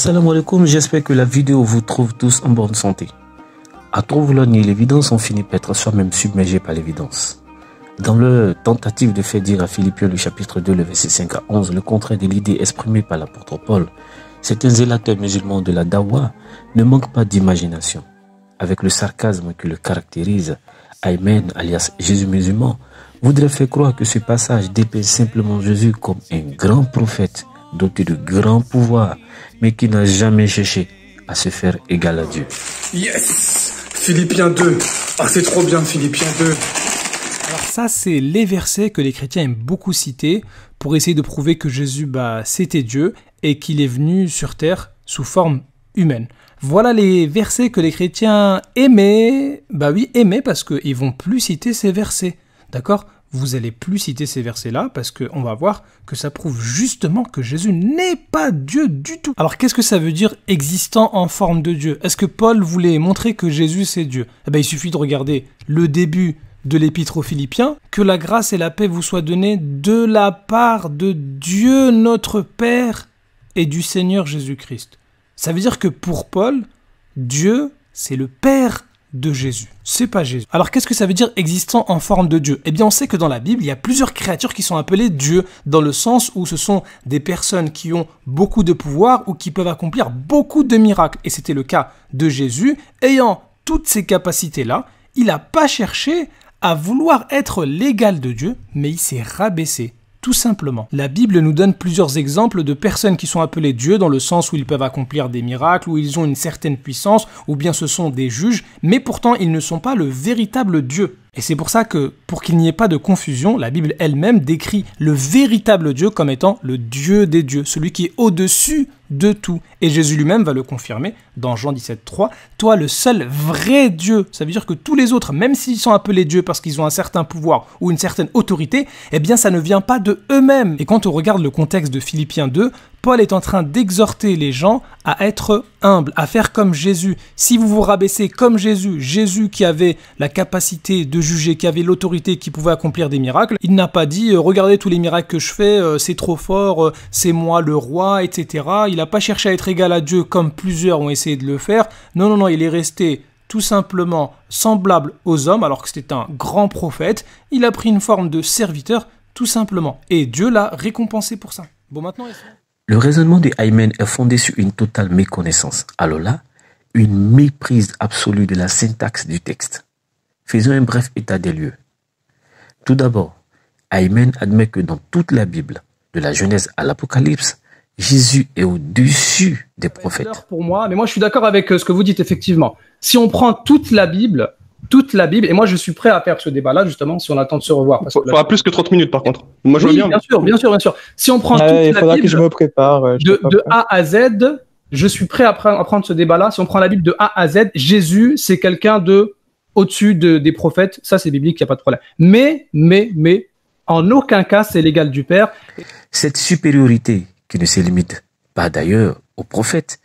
Assalamu alaikum, j'espère que la vidéo vous trouve tous en bonne santé. À trop vouloir nier l'évidence, on finit par être soi-même submergé par l'évidence. Dans leur tentative de faire dire à Philippiens le chapitre 2, le verset 5 à 11, le contraire de l'idée exprimée par l'apôtre Paul, certains zélateurs musulmans de la Dawa ne manquent pas d'imagination. Avec le sarcasme qui le caractérise, Aymen, alias Jésus musulman, voudrait faire croire que ce passage dépeint simplement Jésus comme un grand prophète doté de grands pouvoirs, mais qui n'a jamais cherché à se faire égal à Dieu. Yes! Philippiens 2. Ah, c'est trop bien, Philippiens 2. Alors ça, c'est les versets que les chrétiens aiment beaucoup citer pour essayer de prouver que Jésus, c'était Dieu et qu'il est venu sur terre sous forme humaine. Voilà les versets que les chrétiens aimaient, aimaient parce qu'ils vont plus citer ces versets, d'accord ? Vous allez plus citer ces versets-là parce qu'on va voir que ça prouve justement que Jésus n'est pas Dieu du tout. Alors qu'est-ce que ça veut dire existant en forme de Dieu? Est-ce que Paul voulait montrer que Jésus c'est Dieu? Il suffit de regarder le début de l'épître aux Philippiens. Que la grâce et la paix vous soient données de la part de Dieu notre Père et du Seigneur Jésus-Christ. Ça veut dire que pour Paul, Dieu c'est le Père de Jésus. C'est pas Jésus. Alors qu'est-ce que ça veut dire existant en forme de Dieu? Eh bien on sait que dans la Bible, il y a plusieurs créatures qui sont appelées Dieu, dans le sens où ce sont des personnes qui ont beaucoup de pouvoir ou qui peuvent accomplir beaucoup de miracles. Et c'était le cas de Jésus. Ayant toutes ces capacités-là, il n'a pas cherché à vouloir être l'égal de Dieu, mais il s'est rabaissé. Tout simplement. La Bible nous donne plusieurs exemples de personnes qui sont appelées Dieu dans le sens où ils peuvent accomplir des miracles, où ils ont une certaine puissance, ou bien ce sont des juges, mais pourtant ils ne sont pas le véritable Dieu. Et c'est pour ça que, pour qu'il n'y ait pas de confusion, la Bible elle-même décrit le véritable Dieu comme étant le Dieu des dieux, celui qui est au-dessus de tout. Et Jésus lui-même va le confirmer dans Jean 17,3. Toi, le seul vrai Dieu, ça veut dire que tous les autres, même s'ils sont appelés dieux parce qu'ils ont un certain pouvoir ou une certaine autorité, eh bien ça ne vient pas de eux-mêmes. Et quand on regarde le contexte de Philippiens 2, Paul est en train d'exhorter les gens à être humbles, à faire comme Jésus. Si vous vous rabaissez comme Jésus, Jésus qui avait la capacité de juger, qui avait l'autorité, qui pouvait accomplir des miracles, il n'a pas dit « Regardez tous les miracles que je fais, c'est trop fort, c'est moi le roi, etc. » Il n'a pas cherché à être égal à Dieu comme plusieurs ont essayé de le faire. Non, il est resté tout simplement semblable aux hommes, alors que c'était un grand prophète. Il a pris une forme de serviteur, tout simplement. Et Dieu l'a récompensé pour ça. Bon, maintenant... Le raisonnement de Aymen est fondé sur une totale méconnaissance. Alors là, une méprise absolue de la syntaxe du texte. Faisons un bref état des lieux. Tout d'abord, Aymen admet que dans toute la Bible, de la Genèse à l'Apocalypse, Jésus est au-dessus des prophètes. Pour moi, mais moi je suis d'accord avec ce que vous dites effectivement. Si on prend toute la Bible, et moi je suis prêt à faire ce débat-là justement si on attend de se revoir. Il faudra plus que 30 minutes par contre. Moi je veux bien. Bien sûr. Si on prend toute il faudra la Bible que je me prépare. de A à Z, je suis prêt à prendre ce débat-là. Si on prend la Bible de A à Z, Jésus c'est quelqu'un de au-dessus des prophètes. Ça c'est biblique, il n'y a pas de problème. Mais, en aucun cas c'est l'égal du Père. Cette supériorité qui ne se limite pas d'ailleurs aux prophètes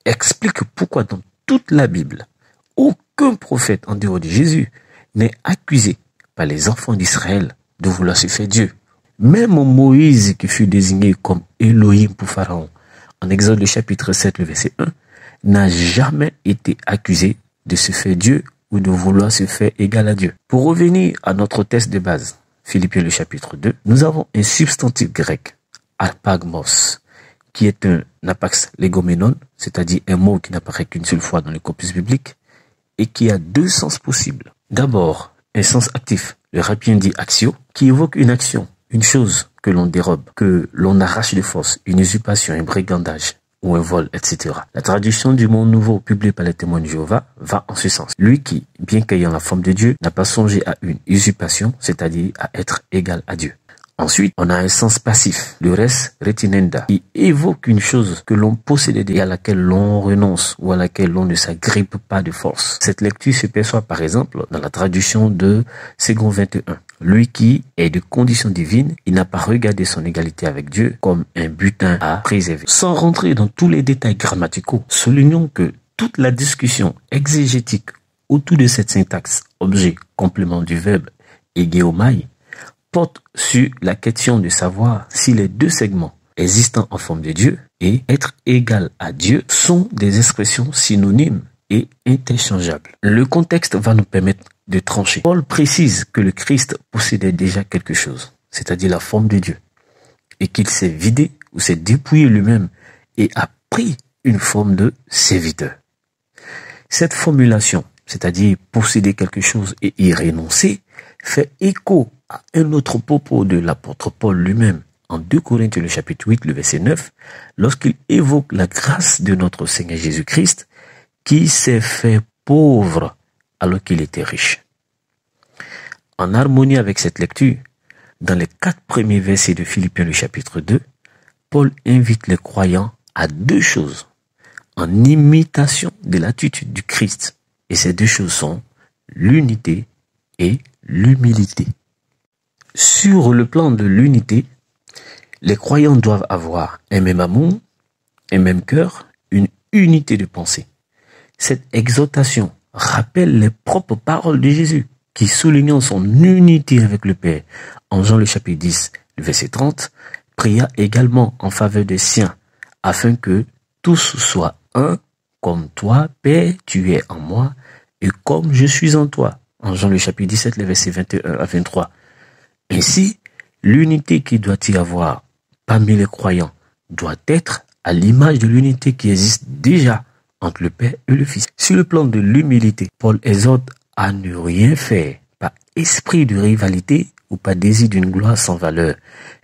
explique pourquoi dans toute la Bible, aucun prophète en dehors de Jésus n'est accusé par les enfants d'Israël de vouloir se faire Dieu. Même Moïse, qui fut désigné comme Elohim pour Pharaon, en Exode le chapitre 7, le verset 1, n'a jamais été accusé de se faire Dieu ou de vouloir se faire égal à Dieu. Pour revenir à notre test de base, Philippiens le chapitre 2, nous avons un substantif grec, arpagmos, qui est un apax legoménon, c'est-à-dire un mot qui n'apparaît qu'une seule fois dans le corpus biblique, et qui a deux sens possibles. D'abord, un sens actif, le rapien dit axio, qui évoque une action, une chose que l'on dérobe, que l'on arrache de force, une usurpation, un brigandage ou un vol, etc. La traduction du Monde Nouveau publiée par les témoins de Jéhovah va en ce sens. Lui qui, bien qu'ayant la forme de Dieu, n'a pas songé à une usurpation, c'est-à-dire à être égal à Dieu. Ensuite, on a un sens passif, le res retinenda, qui évoque une chose que l'on possède et à laquelle l'on renonce ou à laquelle l'on ne s'agrippe pas de force. Cette lecture se perçoit par exemple dans la traduction de Second 21. Lui qui est de condition divine, il n'a pas regardé son égalité avec Dieu comme un butin à préserver. Sans rentrer dans tous les détails grammaticaux, soulignons que toute la discussion exégétique autour de cette syntaxe, objet, complément du verbe et géomai, porte sur la question de savoir si les deux segments existant en forme de Dieu et être égal à Dieu sont des expressions synonymes et interchangeables. Le contexte va nous permettre de trancher. Paul précise que le Christ possédait déjà quelque chose, c'est-à-dire la forme de Dieu, et qu'il s'est vidé ou s'est dépouillé lui-même et a pris une forme de serviteur. Cette formulation, c'est-à-dire posséder quelque chose et y renoncer, fait écho à un autre propos de l'apôtre Paul lui-même en 2 Corinthiens le chapitre 8, le verset 9, lorsqu'il évoque la grâce de notre Seigneur Jésus-Christ qui s'est fait pauvre alors qu'il était riche. En harmonie avec cette lecture, dans les 4 premiers versets de Philippiens le chapitre 2, Paul invite les croyants à 2 choses, en imitation de l'attitude du Christ. Et ces 2 choses sont l'unité et l'humilité. Sur le plan de l'unité, les croyants doivent avoir un même amour, un même cœur, une unité de pensée. Cette exhortation rappelle les propres paroles de Jésus, qui soulignant son unité avec le Père, en Jean le chapitre 10, le verset 30, pria également en faveur des siens, afin que tous soient un, comme toi, Père, tu es en moi, et comme je suis en toi. En Jean le chapitre 17, les versets 21 à 23. Ainsi, l'unité qu'il doit y avoir parmi les croyants doit être à l'image de l'unité qui existe déjà entre le Père et le Fils. Sur le plan de l'humilité, Paul exhorte à ne rien faire par esprit de rivalité ou par désir d'une gloire sans valeur,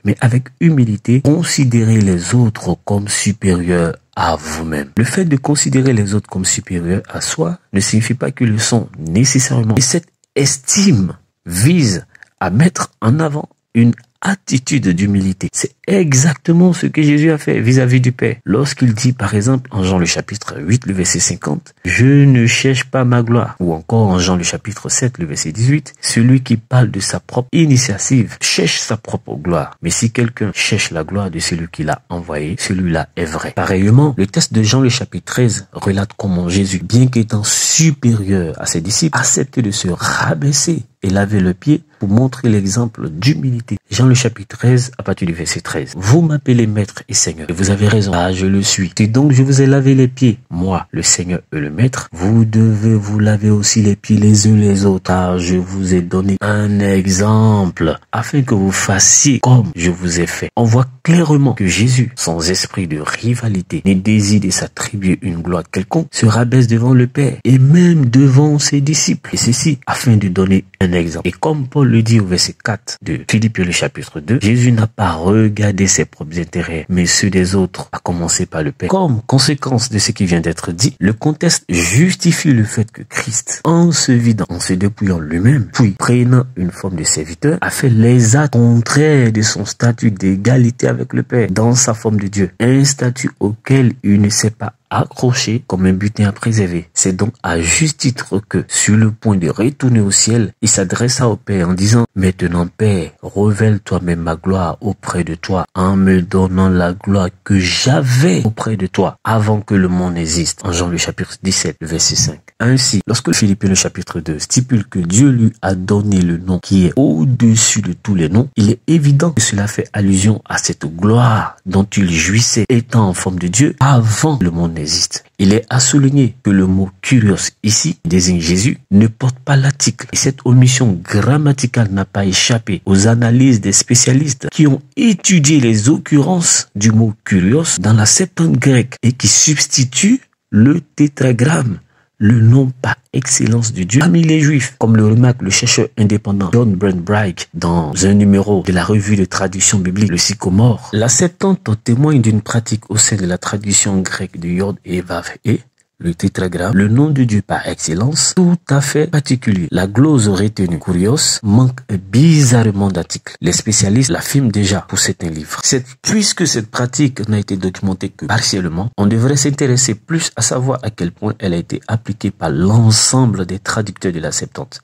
mais avec humilité, considérez les autres comme supérieurs à vous-même. Le fait de considérer les autres comme supérieurs à soi ne signifie pas qu'ils le sont nécessairement. Et cette estime vise à mettre en avant une attitude d'humilité. C'est exactement ce que Jésus a fait vis-à-vis du Père. Lorsqu'il dit, par exemple, en Jean le chapitre 8, le verset 50, « Je ne cherche pas ma gloire ». Ou encore en Jean le chapitre 7, le verset 18, « Celui qui parle de sa propre initiative cherche sa propre gloire. Mais si quelqu'un cherche la gloire de celui qui l'a envoyé, celui-là est vrai. » Pareillement, le texte de Jean le chapitre 13 relate comment Jésus, bien qu'étant supérieur à ses disciples, acceptait de se rabaisser et laver le pied pour montrer l'exemple d'humilité. Jean le chapitre 13, à partir du verset 13. « Vous m'appelez maître et seigneur, et vous avez raison. Ah, je le suis. Et donc je vous ai lavé les pieds, moi, le Seigneur et le maître. Vous devez vous laver aussi les pieds les uns les autres, car je vous ai donné un exemple, afin que vous fassiez comme je vous ai fait. » On voit clairement que Jésus, sans esprit de rivalité, ni désir de s'attribuer une gloire quelconque, se rabaisse devant le Père, et même devant ses disciples. Et ceci, afin de donner un exemple. Et comme Paul le dit au verset 4 de Philippiens le chapitre 2, Jésus n'a pas regardé ses propres intérêts, mais ceux des autres, à commencer par le Père. Comme conséquence de ce qui vient d'être dit, le contexte justifie le fait que Christ, en se vidant, en se dépouillant lui-même, puis prenant une forme de serviteur, a fait les actes contraires de son statut d'égalité avec le Père, dans sa forme de Dieu. Un statut auquel il ne s'est pas accroché comme un butin à préserver. C'est donc à juste titre que, sur le point de retourner au ciel, il s'adressa au Père en disant, « Maintenant, Père, révèle toi-même ma gloire auprès de toi, en me donnant la gloire que j'avais auprès de toi, avant que le monde existe. » En Jean le chapitre 17, le verset 5. Ainsi, lorsque Philippiens le chapitre 2 stipule que Dieu lui a donné le nom qui est au-dessus de tous les noms, il est évident que cela fait allusion à cette gloire dont il jouissait étant en forme de Dieu avant le monde existe. Il est à souligner que le mot « kurios » ici désigne Jésus ne porte pas l'article. Et cette omission grammaticale n'a pas échappé aux analyses des spécialistes qui ont étudié les occurrences du mot « kurios » dans la Septante grecque et qui substituent le tétragramme, le nom par excellence de Dieu parmi les Juifs, comme le remarque le chercheur indépendant John Brent Bright dans un numéro de la revue de traduction biblique Le Sycomore. La Septante témoigne d'une pratique au sein de la tradition grecque de Yod et Vav et le tétragramme, le nom de Dieu par excellence, tout à fait particulier. La glose retenue, kurios, manque bizarrement d'articles. Les spécialistes l'affirment déjà pour certains livres. Puisque cette pratique n'a été documentée que partiellement, on devrait s'intéresser plus à savoir à quel point elle a été appliquée par l'ensemble des traducteurs de la Septante.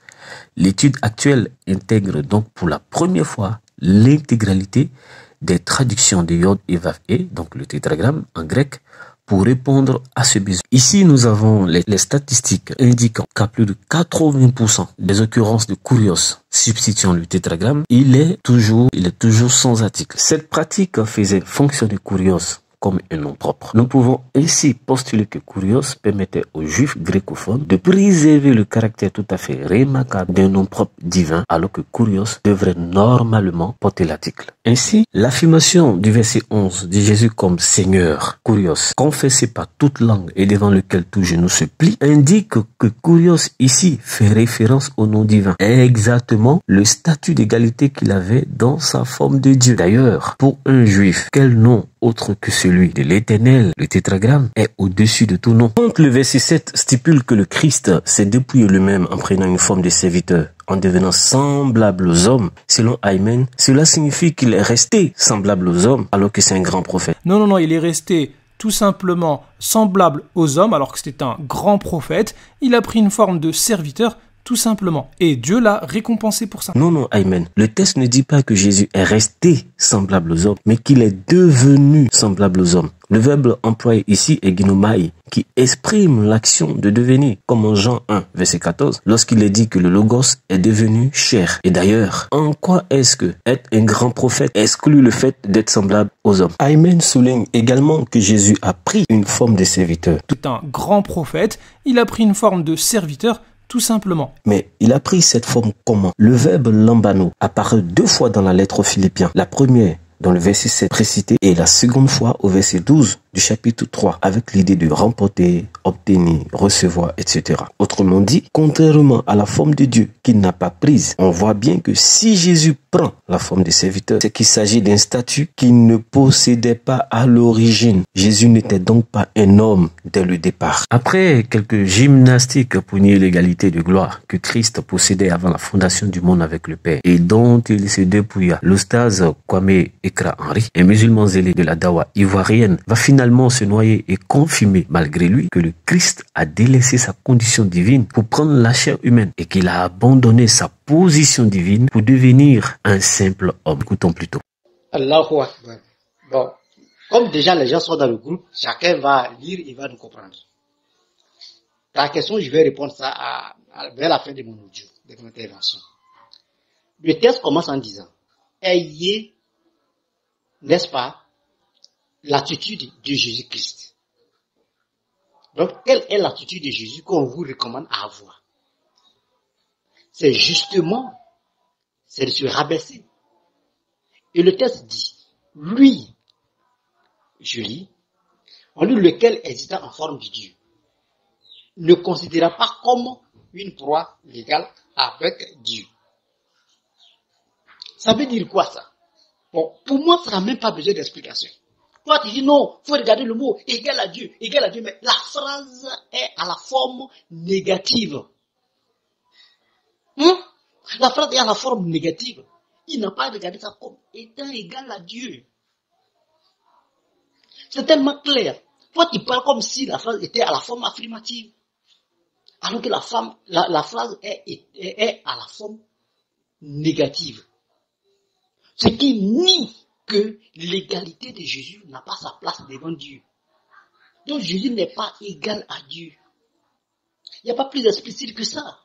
L'étude actuelle intègre donc pour la première fois l'intégralité des traductions de Yod et Vav et, donc le tétragramme en grec, pour répondre à ce besoin. Ici, nous avons les statistiques indiquant qu'à plus de 80% des occurrences de kurios substituant le tétragramme, il est toujours sans article. Cette pratique faisait fonctionner kurios comme un nom propre. Nous pouvons ainsi postuler que kurios permettait aux juifs grécophones de préserver le caractère tout à fait remarquable d'un nom propre divin, alors que kurios devrait normalement porter l'article. Ainsi, l'affirmation du verset 11 de Jésus comme Seigneur, kurios, confessé par toute langue et devant lequel tout genou se plie, indique que kurios ici fait référence au nom divin, exactement le statut d'égalité qu'il avait dans sa forme de Dieu. D'ailleurs, pour un juif, quel nom autre que celui de l'Éternel, le tétragramme, est au-dessus de tout nom. Donc le verset 7 stipule que le Christ s'est dépouillé lui-même en prenant une forme de serviteur, en devenant semblable aux hommes. Selon Aymen, cela signifie qu'il est resté semblable aux hommes alors que c'est un grand prophète. Non, il est resté tout simplement semblable aux hommes alors que c'était un grand prophète. Il a pris une forme de serviteur tout simplement. Et Dieu l'a récompensé pour ça. Non, Aymen. Le texte ne dit pas que Jésus est resté semblable aux hommes, mais qu'il est devenu semblable aux hommes. Le verbe employé ici est ginomai, qui exprime l'action de devenir, comme en Jean 1, verset 14, lorsqu'il est dit que le Logos est devenu chair. Et d'ailleurs, en quoi est-ce que être un grand prophète exclut le fait d'être semblable aux hommes? Aymen souligne également que Jésus a pris une forme de serviteur. C'est un grand prophète, il a pris une forme de serviteur, tout simplement. Mais il a pris cette forme comment? Le verbe lambano apparaît 2 fois dans la lettre aux Philippiens. La première dans le verset 7 précité et la seconde fois au verset 12 du chapitre 3 avec l'idée de remporter, obtenir, recevoir, etc. Autrement dit, contrairement à la forme de Dieu qu'il n'a pas prise, on voit bien que si Jésus prend la forme de serviteur, c'est qu'il s'agit d'un statut qu'il ne possédait pas à l'origine. Jésus n'était donc pas un homme dès le départ. Après quelques gymnastiques pour nier l'égalité de gloire que Christ possédait avant la fondation du monde avec le Père et dont il se dépouilla, l'ostase Kwame Ekra Henry, un musulman zélé de la Dawa ivoirienne, va finalement se noyer et confirmer malgré lui que le Christ a délaissé sa condition divine pour prendre la chair humaine et qu'il a abandonné sa position divine pour devenir un simple homme. Écoutons plutôt. Allahu Akbar. Bon, comme déjà les gens sont dans le groupe, chacun va lire et va nous comprendre. Ta question, je vais répondre ça vers la fin de mon audio, de mon intervention. Le texte commence en disant, ayez, n'est-ce pas, l'attitude de Jésus-Christ. Donc, quelle est l'attitude de Jésus qu'on vous recommande à avoir? C'est justement, c'est de se rabaisser. Et le texte dit, lui, je lis, en lui lequel hésita en forme de Dieu, ne considéra pas comme une proie légale avec Dieu. Ça veut dire quoi ça? Bon, pour moi, ça n'a même pas besoin d'explication. Toi, tu dis non, il faut regarder le mot égal à Dieu, mais la phrase est à la forme négative. La phrase est à la forme négative. Il n'a pas regardé ça comme étant égal à Dieu. C'est tellement clair. Toi, tu parles comme si la phrase était à la forme affirmative. Alors que la phrase est à la forme négative. Ce qui nie que l'égalité de Jésus n'a pas sa place devant Dieu. Donc Jésus n'est pas égal à Dieu. Il n'y a pas plus explicite que ça.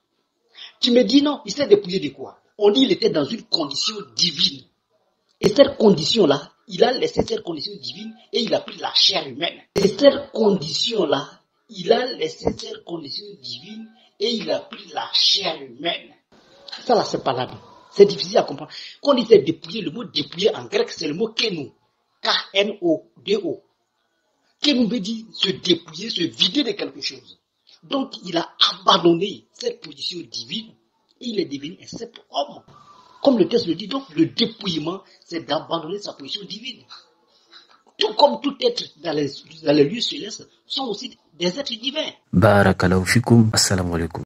Tu me dis non, il s'est dépouillé de quoi? On dit qu'il était dans une condition divine. Et cette condition-là, il a laissé cette condition divine et il a pris la chair humaine. Et cette condition-là, il a laissé cette condition divine et il a pris la chair humaine. Ça là, c'est pas là. C'est difficile à comprendre. Quand il s'est dépouillé, le mot dépouiller en grec, c'est le mot keno. K-N-O-D-O. Keno veut dire se dépouiller, se vider de quelque chose. Donc, il a abandonné cette position divine et il est devenu un simple homme. Comme le texte le dit, donc, le dépouillement, c'est d'abandonner sa position divine. Tout comme tout être dans les lieux célestes sont aussi des êtres divins. Barakallahu fikum. Assalamu alaikum.